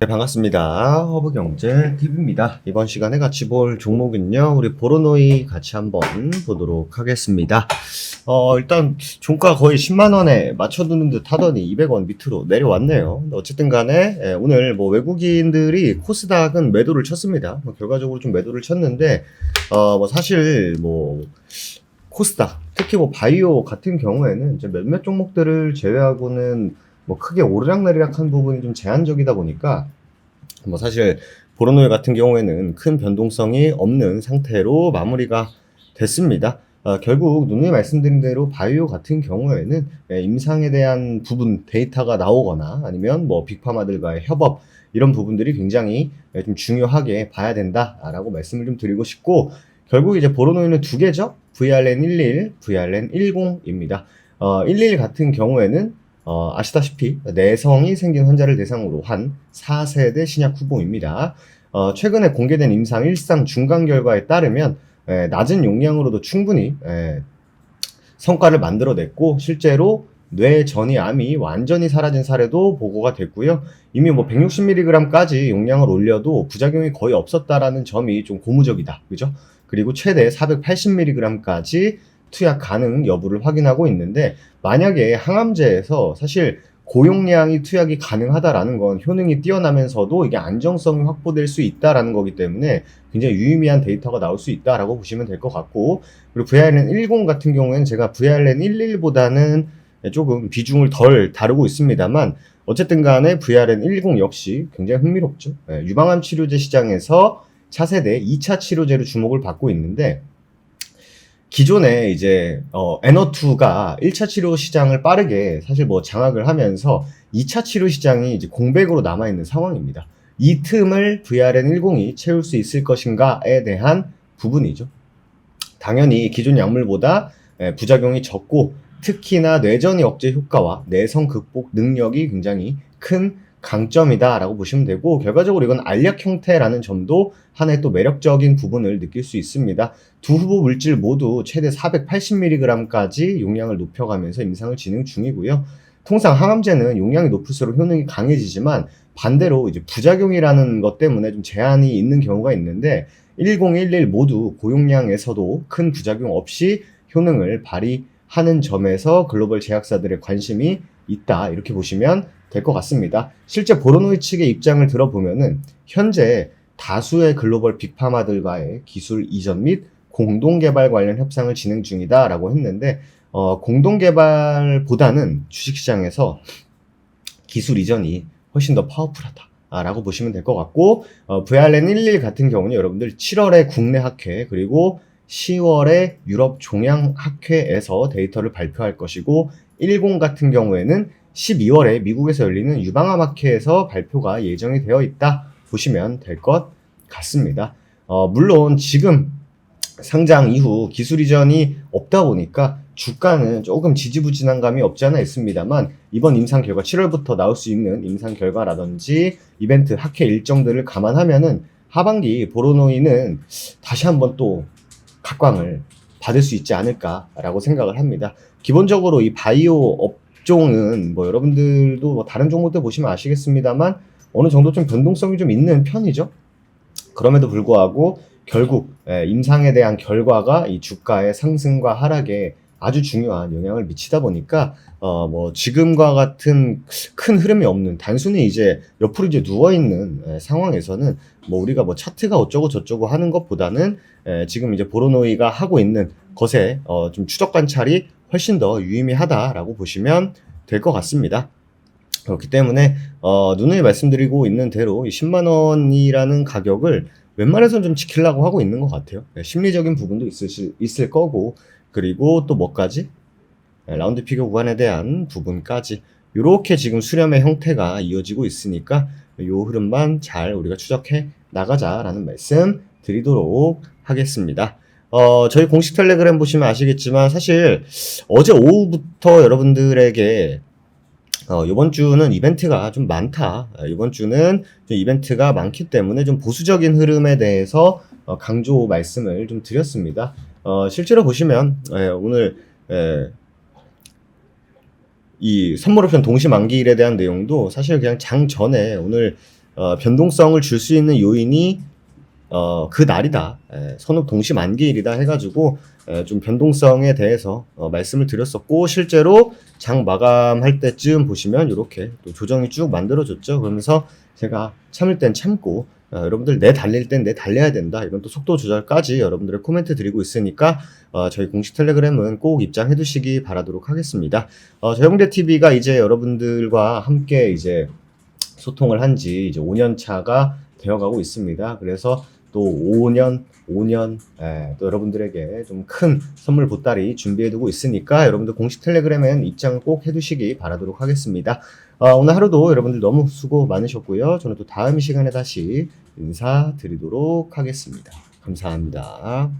네, 반갑습니다. 허브경제TV입니다. 이번 시간에 같이 볼 종목은요, 우리 보로노이 같이 한번 보도록 하겠습니다. 일단 종가 거의 10만원에 맞춰두는 듯 하더니 200원 밑으로 내려왔네요. 어쨌든 간에 오늘 뭐 외국인들이 코스닥은 매도를 쳤습니다. 결과적으로 좀 매도를 쳤는데 사실 코스닥, 특히 바이오 같은 경우에는 이제 몇몇 종목들을 제외하고는 크게 오르락내리락한 부분이 좀 제한적이다 보니까 사실 보로노이 같은 경우에는 큰 변동성이 없는 상태로 마무리가 됐습니다. 결국 누누이 말씀드린 대로 바이오 같은 경우에는 임상에 대한 부분 데이터가 나오거나 아니면 빅파마들과의 협업 이런 부분들이 굉장히 좀 중요하게 봐야 된다라고 말씀을 좀 드리고 싶고, 결국 이제 보로노이는 두 개죠. VRN11, VRN10입니다. 11 같은 경우에는 아시다시피 내성이 생긴 환자를 대상으로 한 4세대 신약 후보입니다. 최근에 공개된 임상 1상 중간 결과에 따르면 낮은 용량으로도 충분히 성과를 만들어냈고, 실제로 뇌 전이암이 완전히 사라진 사례도 보고가 됐고요. 이미 160mg까지 용량을 올려도 부작용이 거의 없었다라는 점이 좀 고무적이다, 그죠? 그리고 최대 480mg까지 투약 가능 여부를 확인하고 있는데, 만약에 항암제에서 사실 고용량이 투약이 가능하다라는 건 효능이 뛰어나면서도 이게 안정성이 확보될 수 있다라는 거기 때문에 굉장히 유의미한 데이터가 나올 수 있다라고 보시면 될 것 같고, 그리고 VRN10 같은 경우에는 제가 VRN11보다는 조금 비중을 덜 다루고 있습니다만, 어쨌든 간에 VRN10 역시 굉장히 흥미롭죠. 유방암 치료제 시장에서 차세대 2차 치료제로 주목을 받고 있는데, 기존에 이제 N02가 1차 치료 시장을 빠르게 사실 장악을 하면서 2차 치료 시장이 이제 공백으로 남아있는 상황입니다. 이 틈을 VRN10이 채울 수 있을 것인가에 대한 부분이죠. 당연히 기존 약물보다 부작용이 적고, 특히나 뇌전이 억제 효과와 내성 극복 능력이 굉장히 큰 강점이다라고 보시면 되고, 결과적으로 이건 알약 형태라는 점도 하나의 또 매력적인 부분을 느낄 수 있습니다. 두 후보 물질 모두 최대 480mg까지 용량을 높여가면서 임상을 진행 중이고요. 통상 항암제는 용량이 높을수록 효능이 강해지지만 반대로 이제 부작용이라는 것 때문에 좀 제한이 있는 경우가 있는데, 1011 모두 고용량에서도 큰 부작용 없이 효능을 발휘하는 점에서 글로벌 제약사들의 관심이 있다, 이렇게 보시면 될 것 같습니다. 실제 보로노이 측의 입장을 들어보면은 현재 다수의 글로벌 빅파마들과의 기술 이전 및 공동개발 관련 협상을 진행 중이다라고 했는데, 공동개발보다는 주식시장에서 기술 이전이 훨씬 더 파워풀하다라고 보시면 될 것 같고, VRN11 같은 경우는 여러분들 7월에 국내 학회 그리고 10월에 유럽 종양학회에서 데이터를 발표할 것이고, 10 같은 경우에는 12월에 미국에서 열리는 유방암 학회에서 발표가 예정이 되어 있다 보시면 될 것 같습니다. 물론 지금 상장 이후 기술 이전이 없다 보니까 주가는 조금 지지부진한 감이 없지 않아 있습니다만, 이번 임상 결과 7월부터 나올 수 있는 임상 결과라든지 이벤트 학회 일정들을 감안하면은 하반기 보로노이는 다시 한번 또 각광을 받을 수 있지 않을까라고 생각을 합니다. 기본적으로 이 바이오 업종은 여러분들도 다른 종목들 보시면 아시겠습니다만 어느 정도 좀 변동성이 좀 있는 편이죠. 그럼에도 불구하고 결국 임상에 대한 결과가 이 주가의 상승과 하락에 아주 중요한 영향을 미치다 보니까 지금과 같은 큰 흐름이 없는, 단순히 이제 옆으로 이제 누워있는 상황에서는 우리가 차트가 어쩌고 저쩌고 하는 것보다는 지금 이제 보로노이가 하고 있는 것에 좀 추적 관찰이 훨씬 더 유의미하다라고 보시면 될 것 같습니다. 그렇기 때문에 누누이 말씀드리고 있는 대로 이 10만원이라는 가격을 웬만해서는 좀 지키려고 하고 있는 것 같아요. 심리적인 부분도 있을 거고, 그리고 또 뭐까지? 라운드 피겨 구간에 대한 부분까지 이렇게 지금 수렴의 형태가 이어지고 있으니까 이 흐름만 잘 우리가 추적해 나가자라는 말씀 드리도록 하겠습니다. 저희 공식 텔레그램 보시면 아시겠지만 사실 어제 오후부터 여러분들에게 이번 주는 이벤트가 좀 많다. 이번 주는 좀 이벤트가 많기 때문에 좀 보수적인 흐름에 대해서 강조 말씀을 좀 드렸습니다. 실제로 보시면 오늘 이 선물 옵션 동시 만기일에 대한 내용도 사실 그냥 장 전에 오늘 변동성을 줄 수 있는 요인이 그 날이다. 선업 동시 만기일이다 해가지고 좀 변동성에 대해서 말씀을 드렸었고, 실제로 장 마감할 때쯤 보시면 이렇게 또 조정이 쭉 만들어졌죠. 그러면서 제가 참을 땐 참고 여러분들 내 달릴 땐 내 달려야 된다, 이런 또 속도 조절까지 여러분들의 코멘트 드리고 있으니까 저희 공식 텔레그램은 꼭 입장해 두시기 바라도록 하겠습니다. 저영대TV가 이제 여러분들과 함께 이제 소통을 한 지 이제 5년 차가 되어가고 있습니다. 그래서 또 5년 또 여러분들에게 좀 큰 선물 보따리 준비해두고 있으니까 여러분들 공식 텔레그램엔 입장을 꼭 해두시기 바라도록 하겠습니다. 오늘 하루도 여러분들 너무 수고 많으셨고요. 저는 또 다음 시간에 다시 인사드리도록 하겠습니다. 감사합니다.